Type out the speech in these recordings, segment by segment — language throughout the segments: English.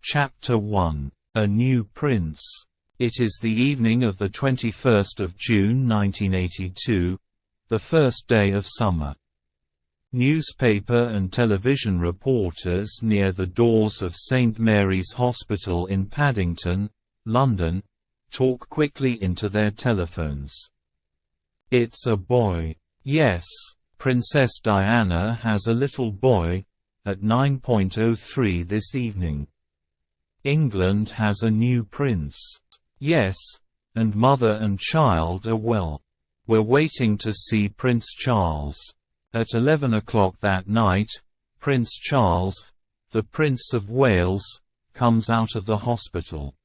Chapter 1. A New Prince. It is the evening of the 21st of June 1982, the first day of summer. Newspaper and television reporters near the doors of St Mary's Hospital in Paddington, London, talk quickly into their telephones. It's a boy. Yes, Princess Diana has a little boy, at 9:03 this evening. England has a new prince. Yes, and mother and child are well. We're waiting to see Prince Charles. At 11 o'clock that night, Prince Charles, the Prince of Wales, comes out of the hospital.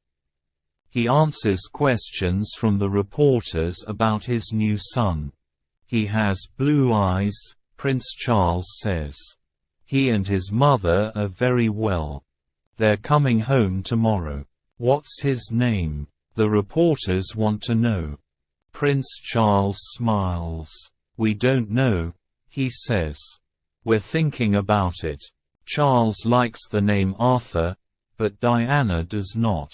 He answers questions from the reporters about his new son. He has blue eyes, Prince Charles says. He and his mother are very well. They're coming home tomorrow. What's his name? The reporters want to know. Prince Charles smiles. We don't know, he says. We're thinking about it. Charles likes the name Arthur, but Diana does not.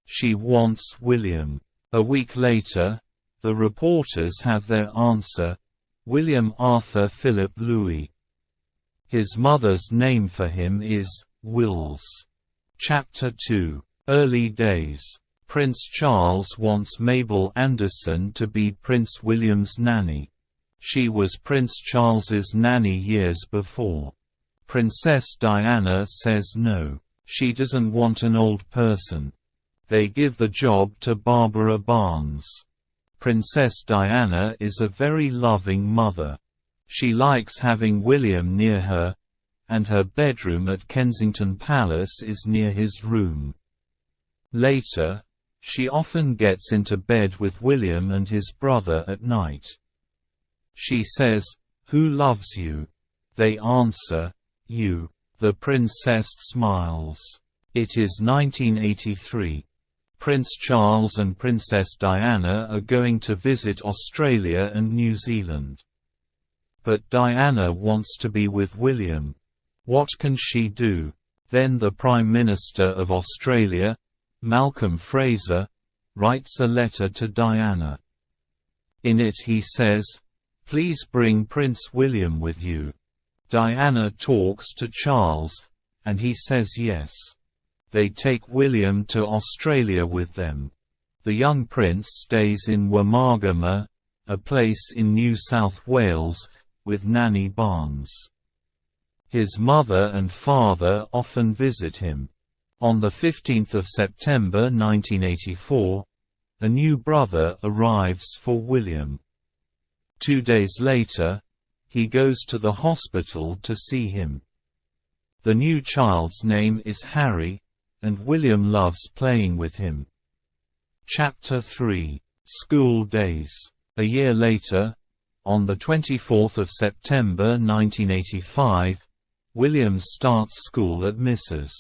She wants William. A week later, the reporters have their answer: William Arthur Philip Louis. His mother's name for him is Wills. Chapter 2. Early days. Prince Charles wants Mabel Anderson to be Prince William's nanny. She was Prince Charles's nanny years before. Princess Diana says no. She doesn't want an old person. They give the job to Barbara Barnes. Princess Diana is a very loving mother. She likes having William near her, and her bedroom at Kensington Palace is near his room. Later, she often gets into bed with William and his brother at night. She says, "Who loves you?" They answer, "You." The princess smiles. It is 1983. Prince Charles and Princess Diana are going to visit Australia and New Zealand. But Diana wants to be with William. What can she do? Then the Prime Minister of Australia, Malcolm Fraser, writes a letter to Diana. In it he says, "Please bring Prince William with you." Diana talks to Charles, and he says yes. They take William to Australia with them. The young prince stays in Wamagama, a place in New South Wales, with Nanny Barnes. His mother and father often visit him. On the 15th of September 1984, a new brother arrives for William. 2 days later, he goes to the hospital to see him. The new child's name is Harry, and William loves playing with him. Chapter 3. School days. A year later, on the 24th of September 1985, William starts school at Mrs.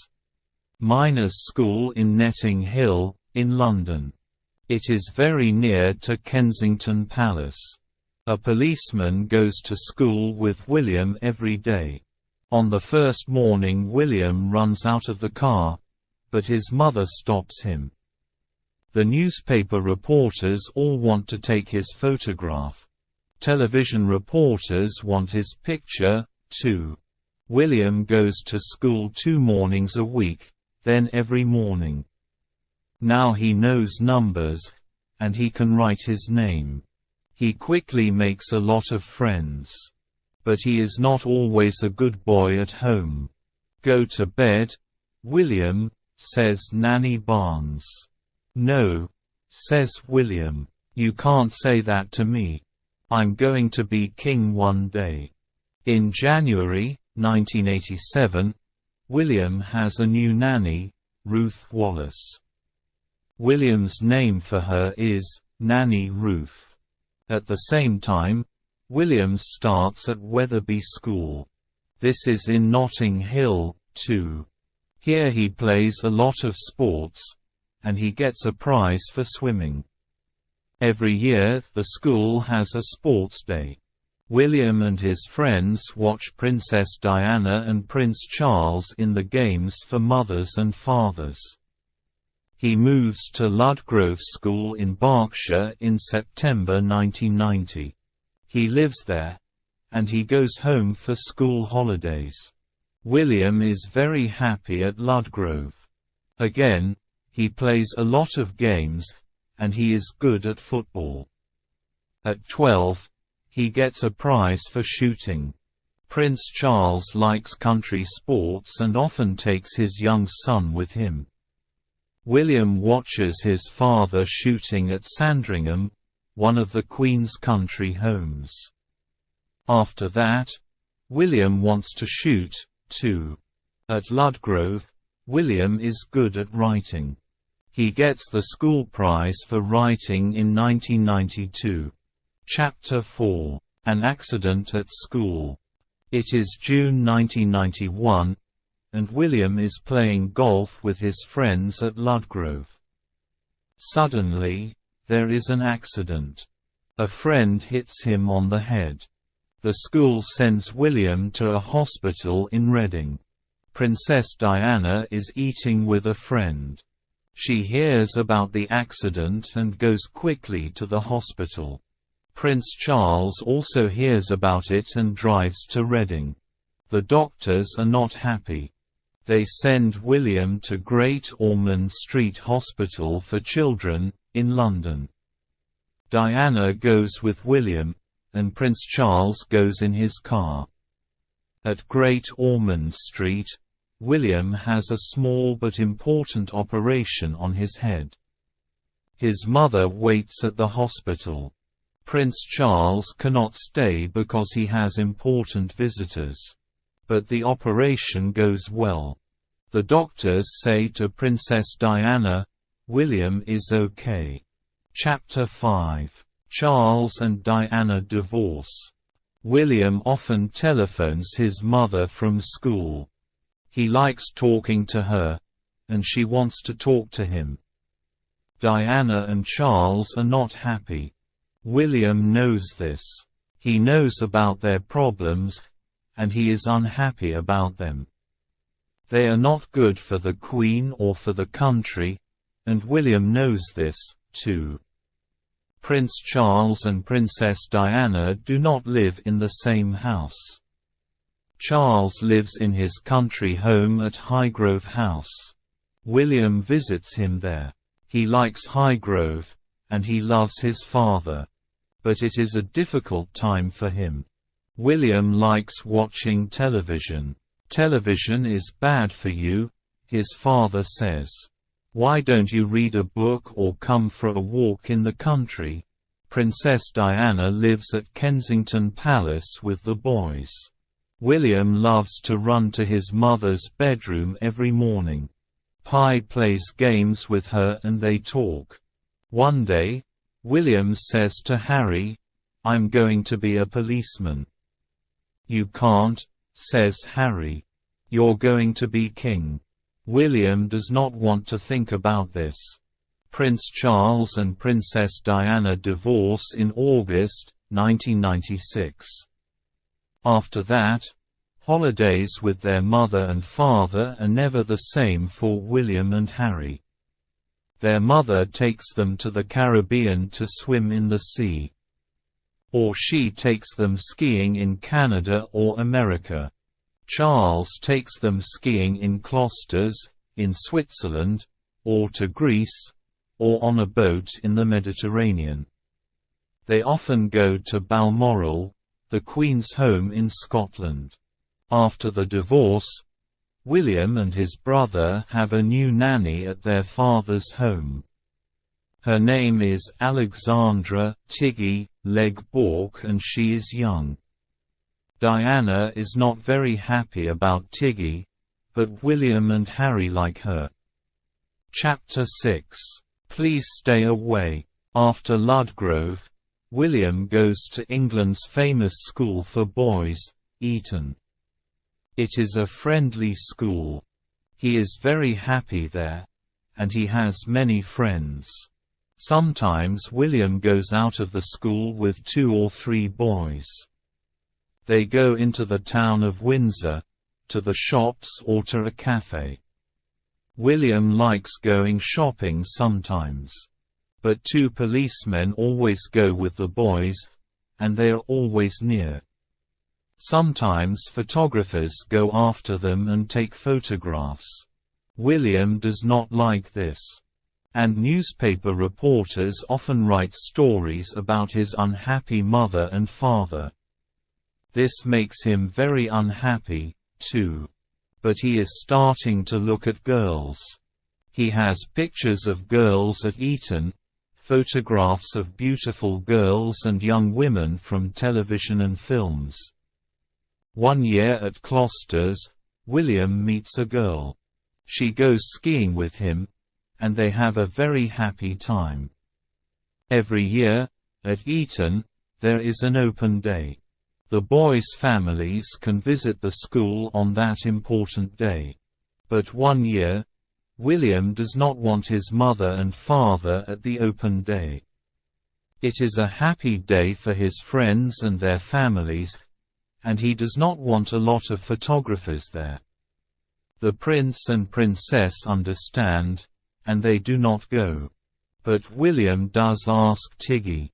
Minor's School in Netting Hill, in London. It is very near to Kensington Palace. A policeman goes to school with William every day. On the first morning, William runs out of the car, but his mother stops him. The newspaper reporters all want to take his photograph. Television reporters want his picture, too. William goes to school 2 mornings a week, then every morning. Now he knows numbers, and he can write his name. He quickly makes a lot of friends. But he is not always a good boy at home. "Go to bed, William," says Nanny Barnes. "No," says William. "You can't say that to me. I'm going to be king one day." In January 1987, William has a new nanny, Ruth Wallace. William's name for her is Nanny Ruth. At the same time, William starts at Wetherby School. This is in Notting Hill, too. Here he plays a lot of sports, and he gets a prize for swimming. Every year, the school has a sports day. William and his friends watch Princess Diana and Prince Charles in the games for mothers and fathers. He moves to Ludgrove School in Berkshire in September 1990. He lives there, and he goes home for school holidays. William is very happy at Ludgrove. Again, he plays a lot of games, and he is good at football. At 12, he gets a prize for shooting. Prince Charles likes country sports and often takes his young son with him. William watches his father shooting at Sandringham, one of the Queen's country homes. After that, William wants to shoot, too. At Ludgrove, William is good at writing. He gets the school prize for writing in 1992. Chapter 4. An Accident at School. It is June 1991, and William is playing golf with his friends at Ludgrove. Suddenly, there is an accident. A friend hits him on the head. The school sends William to a hospital in Reading. Princess Diana is eating with a friend. She hears about the accident and goes quickly to the hospital. Prince Charles also hears about it and drives to Reading. The doctors are not happy. They send William to Great Ormond Street Hospital for Children, in London. Diana goes with William, and Prince Charles goes in his car. At Great Ormond Street, William has a small but important operation on his head. His mother waits at the hospital. Prince Charles cannot stay because he has important visitors. But the operation goes well. The doctors say to Princess Diana, "William is okay." Chapter 5. Charles and Diana divorce. William often telephones his mother from school. He likes talking to her, and she wants to talk to him. Diana and Charles are not happy. William knows this. He knows about their problems, and he is unhappy about them. They are not good for the Queen or for the country, and William knows this, too. Prince Charles and Princess Diana do not live in the same house. Charles lives in his country home at Highgrove House. William visits him there. He likes Highgrove, and he loves his father. But it is a difficult time for him. William likes watching television. "Television is bad for you," his father says. "Why don't you read a book or come for a walk in the country?" Princess Diana lives at Kensington Palace with the boys. William loves to run to his mother's bedroom every morning. Pi plays games with her and they talk. One day, William says to Harry, "I'm going to be a policeman." "You can't," says Harry. "You're going to be king." William does not want to think about this. Prince Charles and Princess Diana divorce in August, 1996. After that, holidays with their mother and father are never the same for William and Harry. Their mother takes them to the Caribbean to swim in the sea. Or she takes them skiing in Canada or America. Charles takes them skiing in Closters, in Switzerland, or to Greece, or on a boat in the Mediterranean. They often go to Balmoral, the Queen's home in Scotland. After the divorce, William and his brother have a new nanny at their father's home. Her name is Alexandra Tiggy Legg Bourke and she is young. Diana is not very happy about Tiggy, but William and Harry like her. Chapter 6. Please Stay Away. After Ludgrove, William goes to England's famous school for boys, Eton. It is a friendly school. He is very happy there, and he has many friends. Sometimes William goes out of the school with 2 or 3 boys. They go into the town of Windsor, to the shops or to a cafe. William likes going shopping sometimes. But two policemen always go with the boys, and they are always near. Sometimes photographers go after them and take photographs. William does not like this. And newspaper reporters often write stories about his unhappy mother and father. This makes him very unhappy, too. But he is starting to look at girls. He has pictures of girls at Eton, photographs of beautiful girls and young women from television and films. One year at Cloisters, William meets a girl. She goes skiing with him, and they have a very happy time. Every year, at Eton, there is an open day. The boys' families can visit the school on that important day. But one year, William does not want his mother and father at the open day. It is a happy day for his friends and their families, and he does not want a lot of photographers there. The prince and princess understand, and they do not go. But William does ask Tiggy.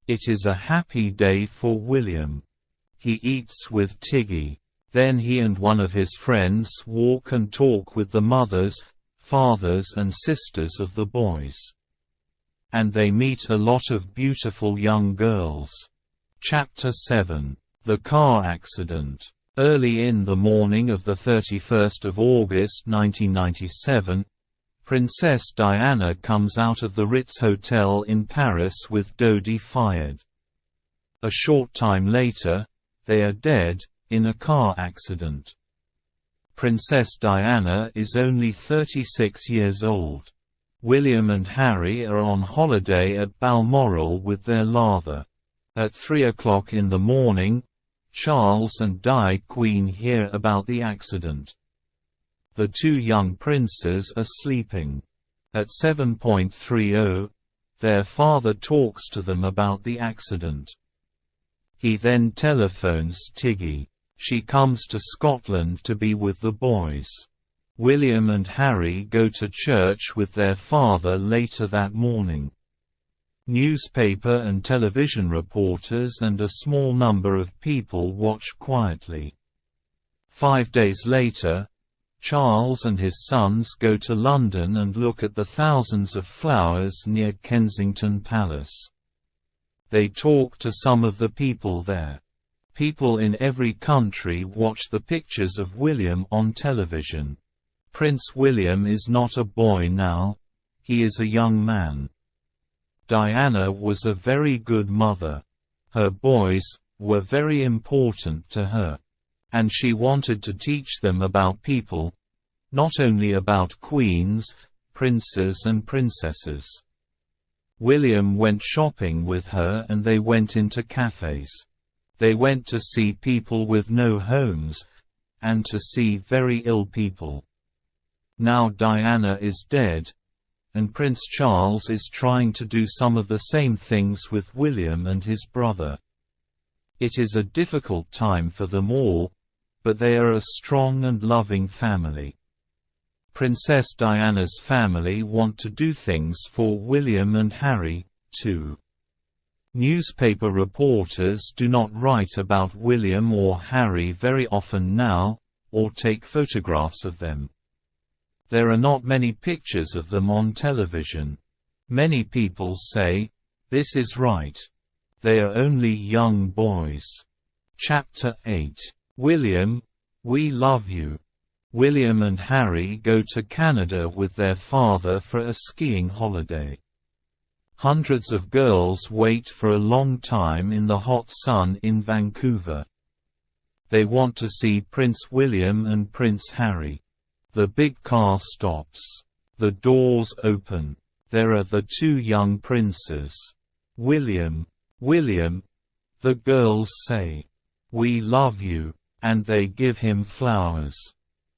It is a happy day for William. He eats with Tiggy. Then he and one of his friends walk and talk with the mothers, fathers and sisters of the boys. And they meet a lot of beautiful young girls. Chapter 7. The car accident. Early in the morning of the 31st of August 1997, Princess Diana comes out of the Ritz Hotel in Paris with Dodi fired. A short time later, they are dead, in a car accident. Princess Diana is only 36 years old. William and Harry are on holiday at Balmoral with their lather. At 3 o'clock in the morning, Charles and Queen hear about the accident. The two young princes are sleeping. At 7:30, their father talks to them about the accident. He then telephones Tiggy. She comes to Scotland to be with the boys. William and Harry go to church with their father later that morning. Newspaper and television reporters and a small number of people watch quietly. 5 days later, Charles and his sons go to London and look at the thousands of flowers near Kensington Palace. They talk to some of the people there. People in every country watch the pictures of William on television. Prince William is not a boy now, he is a young man. Diana was a very good mother. Her boys were very important to her. And she wanted to teach them about people, not only about queens, princes and princesses. William went shopping with her and they went into cafes. They went to see people with no homes, and to see very ill people. Now Diana is dead, and Prince Charles is trying to do some of the same things with William and his brother. It is a difficult time for them all, but they are a strong and loving family. Princess Diana's family want to do things for William and Harry, too. Newspaper reporters do not write about William or Harry very often now, or take photographs of them. There are not many pictures of them on television. Many people say, "This is right. They are only young boys." Chapter 8. William, we love you. William and Harry go to Canada with their father for a skiing holiday. Hundreds of girls wait for a long time in the hot sun in Vancouver. They want to see Prince William and Prince Harry. The big car stops. The doors open. There are the two young princes. William, William, the girls say, "We love you," and they give him flowers.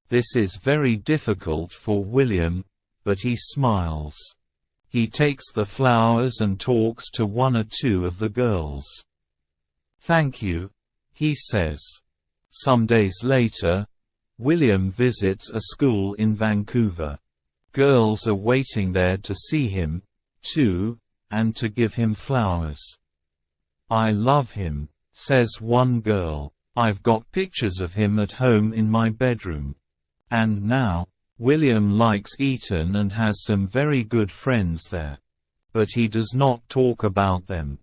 This is very difficult for William, but he smiles. He takes the flowers and talks to one or two of the girls. "Thank you. he says. Some days later, William visits a school in Vancouver. Girls are waiting there to see him, too, and to give him flowers. "I love him," says one girl. "I've got pictures of him at home in my bedroom." And now, William likes Eton and has some very good friends there. But he does not talk about them.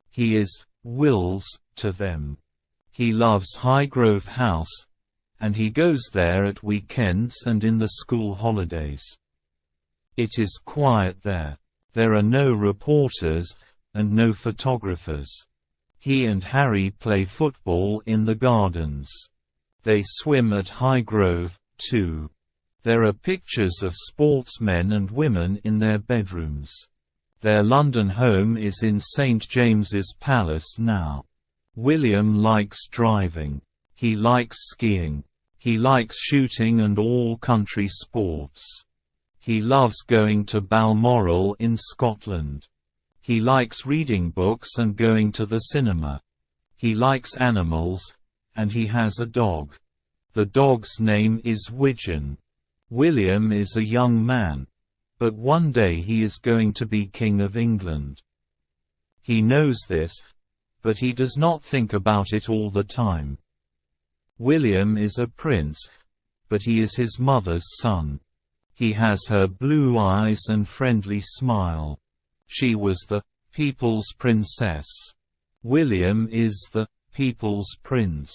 He is Wills to them. He loves Highgrove House, and he goes there at weekends and in the school holidays. It is quiet there. There are no reporters, and no photographers. He and Harry play football in the gardens. They swim at Highgrove, too. There are pictures of sportsmen and women in their bedrooms. Their London home is in St. James's Palace now. William likes driving. He likes skiing. He likes shooting and all country sports. He loves going to Balmoral in Scotland. He likes reading books and going to the cinema. He likes animals, and he has a dog. The dog's name is Widgeon. William is a young man, but one day he is going to be King of England. He knows this, but he does not think about it all the time. William is a prince, but he is his mother's son. He has her blue eyes and friendly smile. She was the people's princess. William is the people's prince.